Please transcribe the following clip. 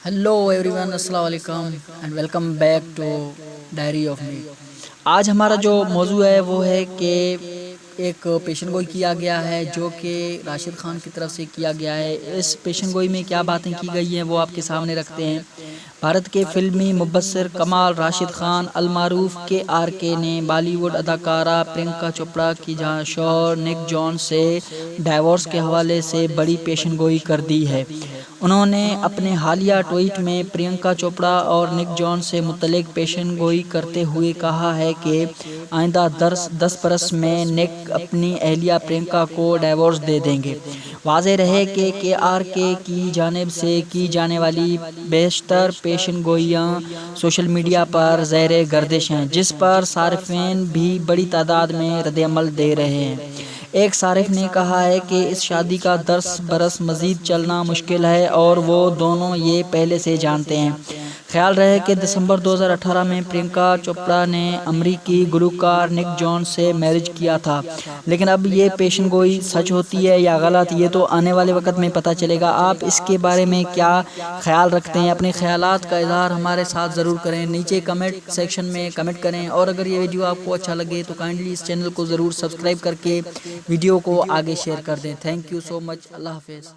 Hello everyone, अस्सलाम वालेकुम and welcome back to diary of me. आज हमारा जो मौजू है वो है कि एक पेशन गोई किया गया है जो कि राशिद खान की तरफ से किया गया है। इस पेशन गोई में क्या बातें की गई हैं वो आपके सामने रखते हैं। भारत के फिल्मी मुबस्सिर कमाल राशिद खान अलमारूफ के ने बॉलीवुड अदाकारा प्रियंका चोपड़ा की शौहर निक जॉन से डाइवोर्स के हवाले से बड़ी पेशन गोई कर दी है। उन्होंने अपने हालिया ट्वीट में प्रियंका चोपड़ा और निक जॉन से मुतल्लिक पेशन गोई करते हुए कहा है कि आइंदा 10 बरस में निक अपनी अहलिया प्रियंका को डाइवोर्स दे देंगे। वाज़ेह रहे कि के की जानिब से की जाने वाली बेशतर पेशन गोइयाँ सोशल मीडिया पर ज़ेर गर्दिश हैं, जिस पर सारिफीन भी बड़ी तादाद में रद्द-ए-अमल दे रहे हैं। एक सारिफ ने कहा है कि इस शादी का 10 बरस मज़ीद चलना मुश्किल है और वो दोनों ये पहले से जानते हैं। ख्याल रहे कि दिसंबर 2018 में प्रियंका चोपड़ा ने अमरीकी गुलकार निक जॉन से मैरिज किया था, लेकिन अब ये पेशन गोई सच होती है या गलत, ये तो आने वाले वक्त में पता चलेगा। आप इसके बारे में क्या ख्याल रखते हैं? अपने ख्यालात का इजहार हमारे साथ ज़रूर करें, नीचे कमेंट सेक्शन में कमेंट करें। और अगर ये वीडियो आपको अच्छा लगे तो काइंडली इस चैनल को ज़रूर सब्सक्राइब करके वीडियो को आगे शेयर कर दें। Thank you so much. अल्लाह हाफिज़।